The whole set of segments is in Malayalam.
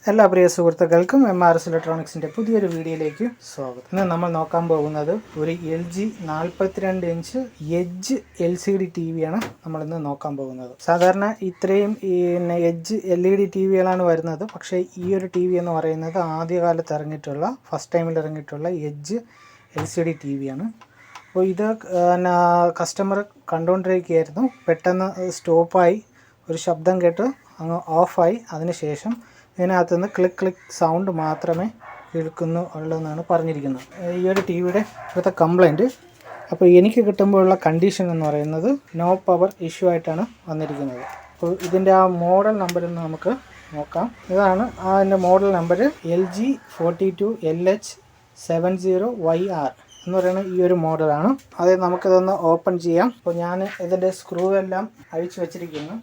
എല്ലാ പ്രിയ സുഹൃത്തുക്കൾക്കും MRS ഇലക്ട്രോണിക്സിൻ്റെ പുതിയൊരു വീഡിയോയിലേക്ക് സ്വാഗതം. ഇന്ന് നമ്മൾ നോക്കാൻ പോകുന്നത് ഒരു LG 42 inch edge LCD TV ആണ് നമ്മളിന്ന് നോക്കാൻ പോകുന്നത്. സാധാരണ ഇത്രയും എഡ്ജ് LED TVകളാണ് വരുന്നത്. പക്ഷേ ഈ ഒരു TV എന്ന് പറയുന്നത് ആദ്യകാലത്ത് ഇറങ്ങിയിട്ടുള്ള ഫസ്റ്റ് ടൈമിൽ ഇറങ്ങിയിട്ടുള്ള എഡ്ജ് LCD TV ആണ്. അപ്പോൾ ഇത് കസ്റ്റമർ കണ്ടുകൊണ്ടിരിക്കുകയായിരുന്നു. പെട്ടെന്ന് സ്റ്റോപ്പായി, ഒരു ശബ്ദം കേട്ട് അങ്ങ് ഓഫായി. അതിനുശേഷം ഇതിനകത്തുനിന്ന് ക്ലിക്ക് സൗണ്ട് മാത്രമേ കേൾക്കുന്നുള്ളൂ പറഞ്ഞിരിക്കുന്നത്. ഈ ഒരു ടി വിയുടെ ഇപ്പോഴത്തെ കംപ്ലൈൻറ്റ്, അപ്പോൾ എനിക്ക് കിട്ടുമ്പോഴുള്ള കണ്ടീഷൻ എന്ന് പറയുന്നത് നോ പവർ ഇഷ്യൂ ആയിട്ടാണ് വന്നിരിക്കുന്നത്. അപ്പോൾ ഇതിൻ്റെ ആ മോഡൽ നമ്പർ നമുക്ക് നോക്കാം. ഇതാണ് അതിൻ്റെ മോഡൽ നമ്പർ LG 42LH70YR എന്ന് പറയുന്ന ഈ ഒരു മോഡലാണ്. അത് നമുക്കിതൊന്ന് ഓപ്പൺ ചെയ്യാം. അപ്പോൾ ഞാൻ ഇതിൻ്റെ സ്ക്രൂ എല്ലാം അഴിച്ചു വച്ചിരിക്കുന്നു.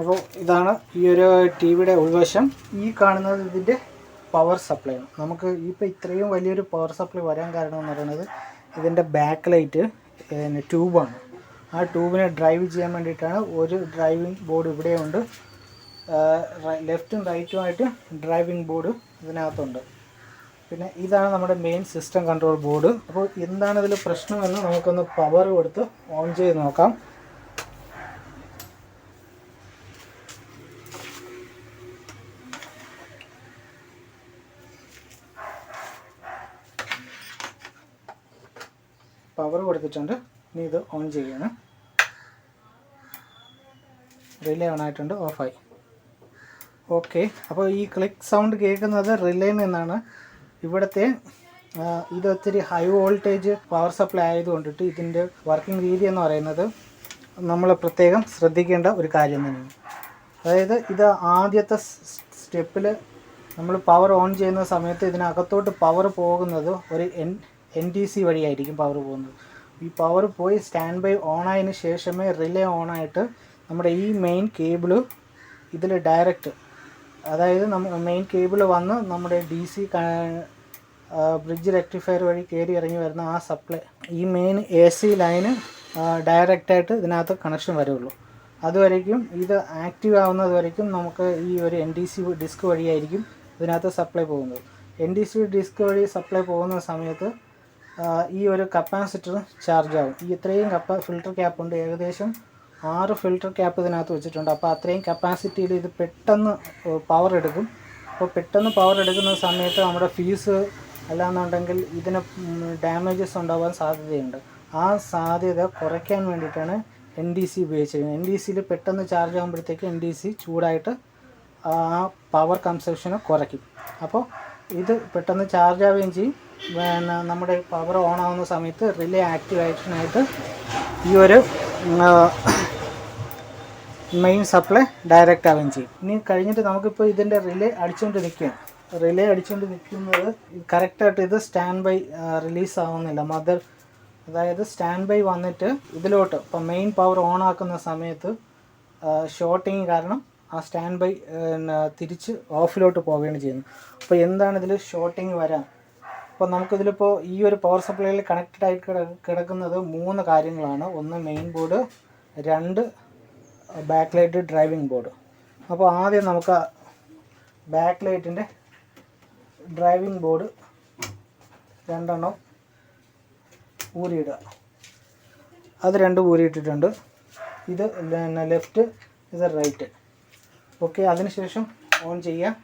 അപ്പോൾ ഇതാണ് ഈ ഒരു ടി വിയുടെ ഉൾവശം. ഈ കാണുന്നത് ഇതിൻ്റെ പവർ സപ്ലൈ ആണ്. നമുക്ക് ഇപ്പോൾ ഇത്രയും വലിയൊരു പവർ സപ്ലൈ വരാൻ കാരണം എന്ന് പറയുന്നത് ഇതിൻ്റെ ബാക്ക് ലൈറ്റ് ട്യൂബാണ്. ആ ട്യൂബിനെ ഡ്രൈവ് ചെയ്യാൻ വേണ്ടിയിട്ടാണ്. ഒരു ഡ്രൈവിംഗ് ബോർഡ് ഇവിടെയുണ്ട്, ലെഫ്റ്റും റൈറ്റുമായിട്ട് ഡ്രൈവിംഗ് ബോർഡ് ഇതിനകത്തുണ്ട്. പിന്നെ ഇതാണ് നമ്മുടെ മെയിൻ സിസ്റ്റം കൺട്രോൾ ബോർഡ്. അപ്പോൾ എന്താണ് ഇതിൽ പ്രശ്നമെന്ന് നമുക്കൊന്ന് പവർ കൊടുത്ത് ഓൺ ചെയ്ത് നോക്കാം. പവർ കൊടുത്തിട്ടുണ്ട്. ഇനി ഇത് ഓൺ ചെയ്യാണ്. റിലേ ഓൺ ആയിട്ടുണ്ട്, ഓഫായി. ഓക്കെ, അപ്പോൾ ഈ ക്ലിക്ക് സൗണ്ട് കേൾക്കുന്നത് റിലേയിൽ നിന്നാണ്. ഇവിടുത്തെ ഇത് ഒത്തിരി ഹൈ വോൾട്ടേജ് പവർ സപ്ലൈ ആയതുകൊണ്ടിട്ട് ഇതിൻ്റെ വർക്കിംഗ് രീതി എന്ന് പറയുന്നത് നമ്മൾ പ്രത്യേകം ശ്രദ്ധിക്കേണ്ട ഒരു കാര്യം തന്നെയാണ്. അതായത് ഇത് ആദ്യത്തെ സ്റ്റെപ്പിൽ നമ്മൾ പവർ ഓൺ ചെയ്യുന്ന സമയത്ത് ഇതിനകത്തോട്ട് പവർ പോകുന്നത് ഒരു NTC വഴിയായിരിക്കും പവർ പോകുന്നത്. ഈ പവർ പോയി സ്റ്റാൻഡ് ബൈ ഓണായതിന് ശേഷമേ റിലേ ഓണായിട്ട് നമ്മുടെ ഈ മെയിൻ കേബിള് ഇതിൽ ഡയറക്റ്റ്, അതായത് മെയിൻ കേബിൾ വന്ന് നമ്മുടെ DC ബ്രിഡ്ജ് റെക്ടിഫയർ വഴി കയറി ഇറങ്ങി വരുന്ന ആ സപ്ലൈ, ഈ മെയിൻ AC ലൈന് ഡയറക്റ്റായിട്ട് ഇതിനകത്ത് കണക്ഷൻ വരുള്ളൂ. അതുവരേക്കും ഇത് ആക്റ്റീവ് ആവുന്നത് വരയ്ക്കും നമുക്ക് ഈ ഒരു NTC ഡിസ്ക് വഴിയായിരിക്കും ഇതിനകത്ത് സപ്ലൈ പോകുന്നത്. NTC ഡിസ്ക് വഴി സപ്ലൈ പോകുന്ന സമയത്ത് ഈ ഒരു കപ്പാസിറ്റർ ചാർജ് ആവും. ഈ ഇത്രയും ഫിൽട്ടർ ക്യാപ്പ് ഉണ്ട്, ഏകദേശം 6 ഫിൽട്ടർ ക്യാപ്പ് ഇതിനകത്ത് വെച്ചിട്ടുണ്ട്. അപ്പോൾ അത്രയും കപ്പാസിറ്റിയിൽ ഇത് പെട്ടെന്ന് പവർ എടുക്കും. അപ്പോൾ പെട്ടെന്ന് പവർ എടുക്കുന്ന സമയത്ത് നമ്മുടെ ഫീസ് അല്ലാന്നുണ്ടെങ്കിൽ ഇതിന് ഡാമേജസ് ഉണ്ടാകാൻ സാധ്യതയുണ്ട്. ആ സാധ്യത കുറയ്ക്കാൻ വേണ്ടിയിട്ടാണ് NTC ഉപയോഗിച്ചിരിക്കുന്നത്. NTCയിൽ പെട്ടെന്ന് ചാർജ് ആകുമ്പോഴത്തേക്ക് NTC ചൂടായിട്ട് ആ പവർ കൺസപ്ഷനെ കുറയ്ക്കും. അപ്പോൾ ഇത് പെട്ടെന്ന് ചാർജ് ആവുകയും ചെയ്യും. പിന്നെ നമ്മുടെ പവർ ഓൺ ആവുന്ന സമയത്ത് റിലേ ആക്ടിവേഷനായിട്ട് ഈ ഒരു മെയിൻ സപ്ലൈ ഡയറക്റ്റ് ആവുകയും ചെയ്യും. ഇനി കഴിഞ്ഞിട്ട് നമുക്കിപ്പോൾ ഇതിൻ്റെ റിലേ അടിച്ചുകൊണ്ട് നിൽക്കുകയാണ്. റിലേ അടിച്ചുകൊണ്ട് നിൽക്കുന്നത് കറക്റ്റായിട്ട് ഇത് സ്റ്റാൻഡ് ബൈ റിലീസ് ആവുന്നില്ല. അതായത് സ്റ്റാൻഡ് ബൈ വന്നിട്ട് ഇതിലോട്ട് ഇപ്പം മെയിൻ പവർ ഓൺ ആക്കുന്ന സമയത്ത് ഷോർട്ടിങ് കാരണം ആ സ്റ്റാൻഡ് ബൈ തിരിച്ച് ഓഫിലോട്ട് പോവുകയാണ് ചെയ്യുന്നത്. അപ്പോൾ എന്താണ് ഇതിൽ ഷോർട്ടിങ് വരാൻ? അപ്പോൾ നമുക്കിതിലിപ്പോൾ ഈ ഒരു പവർ സപ്ലൈയിൽ കണക്റ്റഡ് ആയിട്ട് കിടക്കുന്നത് 3 കാര്യങ്ങളാണ്. 1 main board, 2 back light driving board. അപ്പോൾ ആദ്യം നമുക്ക് ബാക്ക് ലൈറ്റിൻ്റെ ഡ്രൈവിംഗ് ബോർഡ് 2 ഊരിയിടുക. അത് 2 ഊരിയിട്ടിട്ടുണ്ട്. ഇത് ലെഫ്റ്റ്, ഇത് റൈറ്റ്. ഓക്കെ, അതിനുശേഷം ഓൺ ചെയ്യാം.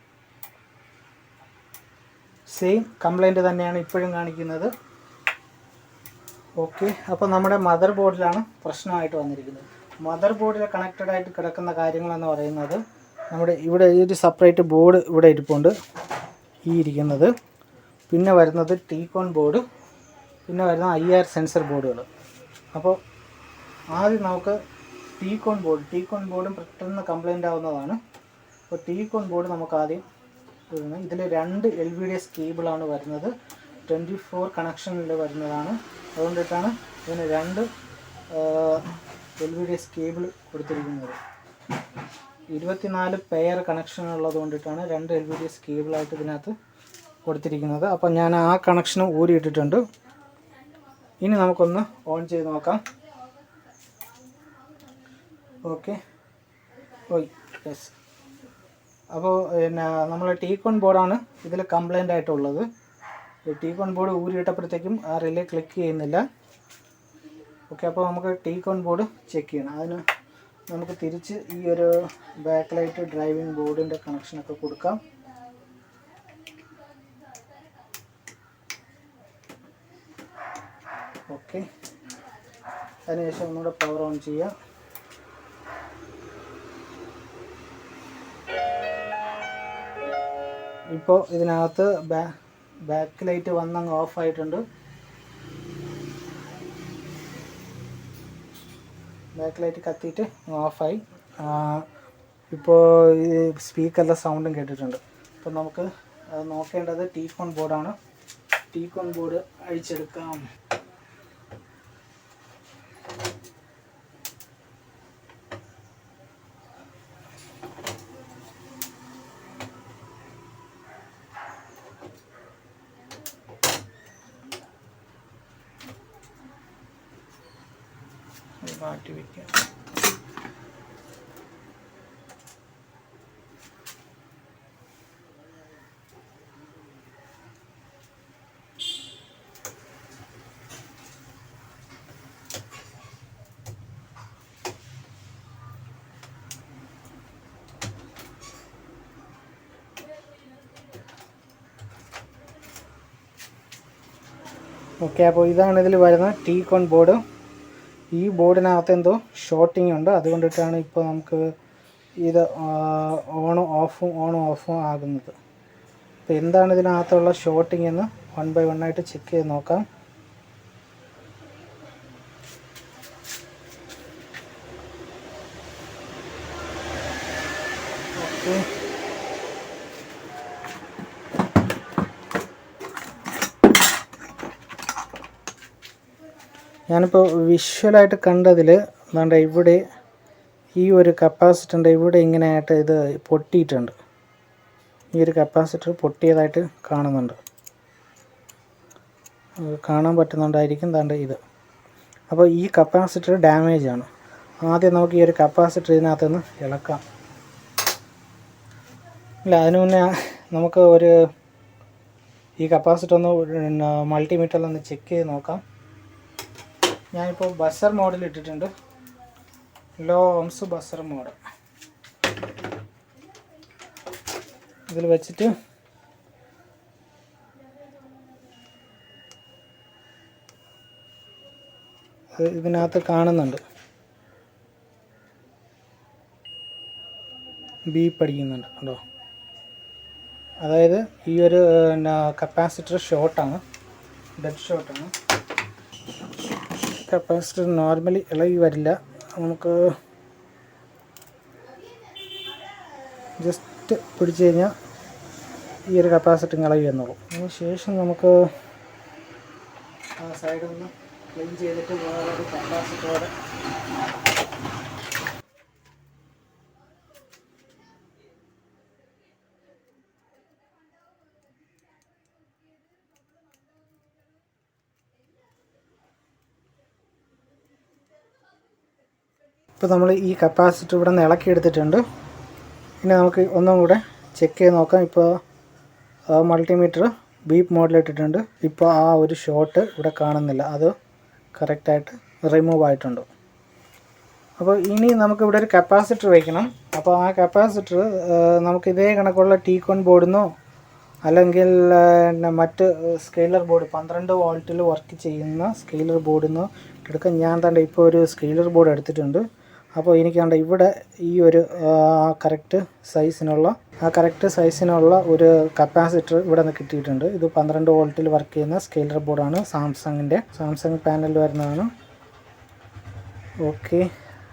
സെയിം കംപ്ലൈൻറ്റ് തന്നെയാണ് ഇപ്പോഴും കാണിക്കുന്നത്. ഓക്കെ, അപ്പോൾ നമ്മുടെ മദർ ബോർഡിലാണ് പ്രശ്നമായിട്ട് വന്നിരിക്കുന്നത്. മദർ ബോർഡിൽ കണക്റ്റഡ് ആയിട്ട് കിടക്കുന്ന കാര്യങ്ങളെന്ന് പറയുന്നത് നമ്മുടെ ഇവിടെ ഒരു സെപ്പറേറ്റ് ബോർഡ് ഇവിടെ ഇരിപ്പുണ്ട്, ഈ ഇരിക്കുന്നത്. പിന്നെ വരുന്നത് ടീകോൺ ബോർഡ്, പിന്നെ വരുന്ന IR സെൻസർ ബോർഡുകൾ. അപ്പോൾ ആദ്യം നമുക്ക് ടീകോൺ ബോർഡും പെട്ടെന്ന് കംപ്ലൈൻ്റ് ആവുന്നതാണ്. അപ്പോൾ ടീകോൺ ബോർഡ് നമുക്ക് ആദ്യം ഇതിൽ 2 LVDS കേബിളാണ് വരുന്നത്. 24 കണക്ഷനിൽ വരുന്നതാണ്. അതുകൊണ്ടിട്ടാണ് ഇതിന് 2 LVDS കേബിൾ കൊടുത്തിരിക്കുന്നത്. 24 പെയർ കണക്ഷൻ ഉള്ളത് കൊണ്ടിട്ടാണ് 2 LVDS കേബിളായിട്ട് ഇതിനകത്ത് കൊടുത്തിരിക്കുന്നത്. അപ്പം ഞാൻ ആ കണക്ഷനും ഊരിയിട്ടിട്ടുണ്ട്. ഇനി നമുക്കൊന്ന് ഓൺ ചെയ്ത് നോക്കാം. Okay, yes. അപ്പോൾ പിന്നെ നമ്മൾ ടീക്കോൺ ബോർഡാണ് ഇതിൽ കംപ്ലൈൻ്റ് ആയിട്ടുള്ളത്. ടീക്കോൺ ബോർഡ് ഊരിയിട്ടപ്പോഴത്തേക്കും ആ റിലേ ക്ലിക്ക് ചെയ്യുന്നില്ല. ഓക്കെ, അപ്പോൾ നമുക്ക് ടീക്കോൺ ബോർഡ് ചെക്ക് ചെയ്യണം. അതിന് നമുക്ക് തിരിച്ച് ഈ ഒരു ബാക്ക് ലൈറ്റ് ഡ്രൈവിംഗ് ബോർഡിൻ്റെ കണക്ഷനൊക്കെ കൊടുക്കാം. ഓക്കെ, അതിനുശേഷം ഒന്നുകൂടെ പവർ ഓൺ ചെയ്യാം. ഇപ്പോൾ ഇതിനകത്ത് ബാക്ക് ലൈറ്റ് വന്നങ്ങ് ഓഫായിട്ടുണ്ട്. ബാക്ക് ലൈറ്റ് കത്തിയിട്ട് ഓഫായി. ഇപ്പോൾ ഈ സ്പീക്കറിലെ സൗണ്ടും കേട്ടിട്ടുണ്ട്. അപ്പോൾ നമുക്ക് നോക്കേണ്ടത് ടീക്കോൺ ബോർഡാണ്. ടീക്കോൺ ബോർഡ് അഴിച്ചെടുക്കാം. മാറ്റി വയ്ക്കാം. ഓക്കെ, അപ്പോൾ ഇതാണ് ഇതിൽ വരുന്ന ടീക്കോൺ ബോർഡ്. ഈ ബോർഡിനകത്ത് എന്തോ ഷോർട്ടിങ് ഉണ്ട്. അതുകൊണ്ടിട്ടാണ് ഇപ്പോൾ നമുക്ക് ഇത് ഓണും ഓഫും ആകുന്നത്. അപ്പോൾ എന്താണ് ഇതിനകത്തുള്ള ഷോർട്ടിങ് എന്ന് 1 by 1 ആയിട്ട് ചെക്ക് ചെയ്ത് നോക്കാം. ഓക്കെ, ഞാനിപ്പോൾ വിഷ്വലായിട്ട് കണ്ടതിൽ എന്താണ്ട് ഇവിടെ ഈ ഒരു കപ്പാസിറ്ററിൻ്റെ ഇവിടെ ഇങ്ങനെയായിട്ട് ഇത് പൊട്ടിയിട്ടുണ്ട്. ഈ ഒരു കപ്പാസിറ്റർ പൊട്ടിയതായിട്ട് കാണുന്നുണ്ട്. കാണാൻ പറ്റുന്നുണ്ടായിരിക്കും താണ്ട് ഇത്. അപ്പോൾ ഈ കപ്പാസിറ്റർ ഡാമേജ് ആണ്. ആദ്യം നമുക്ക് ഈ ഒരു കപ്പാസിറ്റർ ഇതിനകത്തുനിന്ന് ഇളക്കാം. ഇല്ല, അതിന് മുന്നേ നമുക്ക് ഈ കപ്പാസിറ്റർ ഒന്ന് മൾട്ടിമീറ്ററിലൊന്ന് ചെക്ക് ചെയ്ത് നോക്കാം. ഞാനിപ്പോൾ ബസർ മോഡിൽ ഇട്ടിട്ടുണ്ട്. ലോ ഓംസ് ബസർ മോഡ് ഇതിൽ വെച്ചിട്ട് ഇതിനകത്ത് കാണുന്നുണ്ട്, ബീപ്പ് അടിക്കുന്നുണ്ട് കേട്ടോ. അതായത് ഈ ഒരു കപ്പാസിറ്റർ ഷോർട്ടാണ്, ഡെഡ് ഷോർട്ടാണ്. കപ്പാസിറ്റർ നോർമലി ഇളകി വരില്ല. നമുക്ക് ജസ്റ്റ് പിടിച്ചു കഴിഞ്ഞാൽ ഈ ഒരു കപ്പാസിറ്റർ ഇളകി വന്നോളൂ. അതിന് ശേഷം നമുക്ക് ആ സൈഡിൽ നിന്ന് ക്ലീൻ ചെയ്തിട്ട് വേറൊരു കപ്പാസിറ്ററോടെ ഇപ്പോൾ നമ്മൾ ഈ കപ്പാസിറ്റർ ഇവിടെ നിന്ന് ഇളക്കിയെടുത്തിട്ടുണ്ട്. ഇനി നമുക്ക് ഒന്നും കൂടെ ചെക്ക് ചെയ്ത് നോക്കാം. ഇപ്പോൾ മൾട്ടിമീറ്റർ ബീപ്പ് മോഡിലിട്ടിട്ടുണ്ട്. ഇപ്പോൾ ആ ഒരു ഷോട്ട് ഇവിടെ കാണുന്നില്ല, അത് കറക്റ്റായിട്ട് റിമൂവ് ആയിട്ടുണ്ട്. അപ്പോൾ ഇനി നമുക്കിവിടെ ഒരു കപ്പാസിറ്റർ വയ്ക്കണം. അപ്പോൾ ആ കപ്പാസിറ്റർ നമുക്ക് ഇതേ കണക്കുള്ള ടീക്കോൺ ബോർഡിൽ നിന്നോ അല്ലെങ്കിൽ മറ്റ് സ്കെയിലർ ബോർഡ് 12 വോൾട്ടിൽ വർക്ക് ചെയ്യുന്ന സ്കെയിലർ ബോർഡിൽ നിന്നോ എടുക്കാം. ഞാൻ തന്നെ ഇപ്പോൾ ഒരു സ്കെയിലർ ബോർഡ് എടുത്തിട്ടുണ്ട്. അപ്പോൾ എനിക്ക് കണ്ട ഇവിടെ ഈ ഒരു കറക്റ്റ് സൈസിനുള്ള ഒരു കപ്പാസിറ്റർ ഇവിടെ നിന്ന് കിട്ടിയിട്ടുണ്ട്. ഇത് 12 വോൾട്ടിൽ വർക്ക് ചെയ്യുന്ന സ്കെയിലർ ബോർഡാണ്. സാംസങ് പാനലിൽ വരുന്നതാണ്. ഓക്കെ,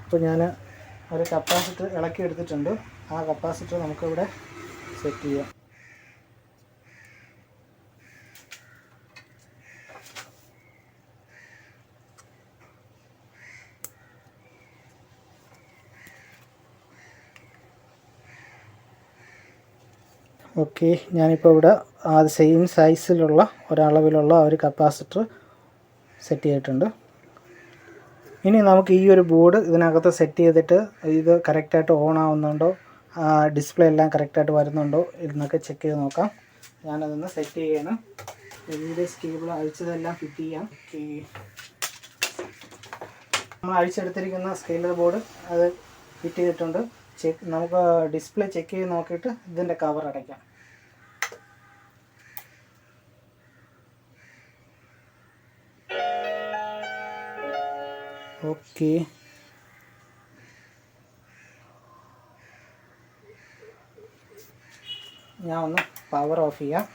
അപ്പോൾ ഞാൻ ഒരു കപ്പാസിറ്റർ ഇളക്കി എടുത്തിട്ടുണ്ട്. ആ കപ്പാസിറ്റർ നമുക്കിവിടെ സെറ്റ് ചെയ്യാം. ഓക്കെ, ഞാനിപ്പോൾ ഇവിടെ അത് സെയിം സൈസിലുള്ള ഒരളവിലുള്ള ഒരു കപ്പാസിറ്റർ സെറ്റ് ചെയ്തിട്ടുണ്ട്. ഇനി നമുക്ക് ഈ ഒരു ബോർഡ് ഇതിനകത്ത് സെറ്റ് ചെയ്തിട്ട് ഇത് കറക്റ്റായിട്ട് ഓൺ ആവുന്നുണ്ടോ, ഡിസ്പ്ലേ എല്ലാം കറക്റ്റായിട്ട് വരുന്നുണ്ടോ എന്നൊക്കെ ചെക്ക് ചെയ്ത് നോക്കാം. ഞാനതൊന്ന് സെറ്റ് ചെയ്യണം. വീഡിയോസ് കേബിൾ അഴിച്ചതെല്ലാം ഫിറ്റ് ചെയ്യാം. ഓക്കെ, നമ്മൾ അഴിച്ചെടുത്തിരിക്കുന്ന സ്കെയിലർ ബോർഡ് അത് ഫിറ്റ് ചെയ്തിട്ടുണ്ട്. നമുക്ക് ഡിസ്പ്ലേ ചെക്ക് ചെയ്ത് നോക്കിയിട്ട് ഇതിൻ്റെ കവർ അടയ്ക്കാം. ഓക്കെ, ഞാൻ ഒന്ന് പവർ ഓഫ് ചെയ്യാം.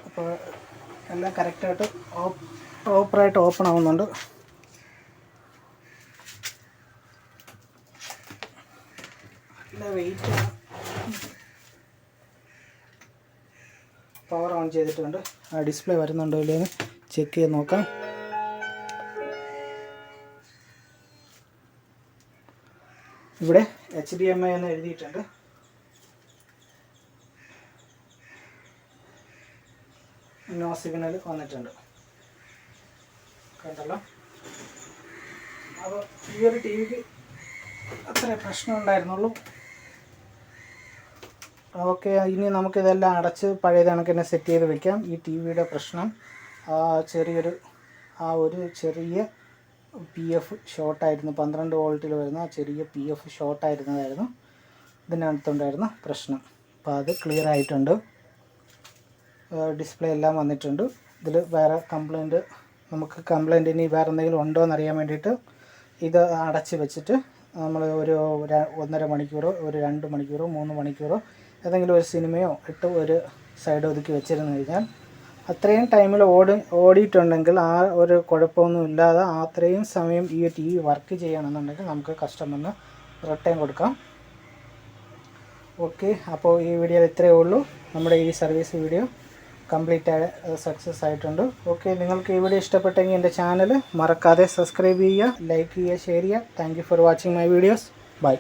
അപ്പോൾ എല്ലാം കറക്റ്റായിട്ട് പ്രോപ്പറായിട്ട് ഓപ്പൺ ആവുന്നുണ്ട്. നല്ല വെയിറ്റ് പവർ ഓൺ ചെയ്തിട്ടുണ്ട്. ആ ഡിസ്പ്ലേ വരുന്നുണ്ടോ ഇല്ലെന്ന് ചെക്ക് ചെയ്ത് നോക്കാം. ഇവിടെ HDMI എന്ന് എഴുതിയിട്ടുണ്ട്. നോ സിഗ്നൽ വന്നിട്ടുണ്ട്, കണ്ടല്ലോ. അപ്പോൾ ഈ ഒരു ടി വിക്ക് അത്ര പ്രശ്നം ഉണ്ടായിരുന്നുള്ളൂ. ഓക്കെ, ഇനി നമുക്കിതെല്ലാം അടച്ച് പഴയ കണക്കിനെ സെറ്റ് ചെയ്ത് വെക്കാം. ഈ ടി വിയുടെ പ്രശ്നം ഒരു ചെറിയ PF ഷോർട്ടായിരുന്നു. 12 വോൾട്ടിൽ വരുന്ന ചെറിയ PF ഷോർട്ടായിരുന്നതായിരുന്നു ഇതിനകത്തുണ്ടായിരുന്ന പ്രശ്നം. അപ്പോൾ അത് ക്ലിയർ ആയിട്ടുണ്ട്. ഡിസ്പ്ലേ എല്ലാം വന്നിട്ടുണ്ട്. ഇതിൽ വേറെ കംപ്ലൈൻറ്റ് ഇനി വേറെ എന്തെങ്കിലും ഉണ്ടോ എന്നറിയാൻ വേണ്ടിയിട്ട് ഇത് അടച്ച് വെച്ചിട്ട് നമ്മൾ ഒരു 1.5 മണിക്കൂറോ ഒരു 2 മണിക്കൂറോ 3 മണിക്കൂറോ ഏതെങ്കിലും ഒരു സിനിമയോ ഇട്ട് ഒരു സൈഡ് ഒതുക്കി വെച്ചിരുന്നു കഴിഞ്ഞാൽ അത്രയും ടൈമിൽ ഓടിയിട്ടുണ്ടെങ്കിൽ ആ ഒരു കുഴപ്പമൊന്നും ഇല്ലാതെ അത്രയും സമയം ഈ TV വർക്ക് ചെയ്യണമെന്നുണ്ടെങ്കിൽ നമുക്ക് കസ്റ്റമറിന് റിട്ടേൺ കൊടുക്കാം. ഓക്കെ, അപ്പോൾ ഈ വീഡിയോയിൽ ഇത്രയേ ഉള്ളൂ. നമ്മുടെ ഈ സർവീസ് വീഡിയോ കംപ്ലീറ്റ് സക്സസ് ആയിട്ടുണ്ട്. ഓക്കെ, നിങ്ങൾക്ക് ഈ വീഡിയോ ഇഷ്ടപ്പെട്ടെങ്കിൽ എൻ്റെ ചാനൽ മറക്കാതെ സബ്സ്ക്രൈബ് ചെയ്യുക, ലൈക്ക് ചെയ്യുക, ഷെയർ ചെയ്യുക. Thank you for watching my videos. By.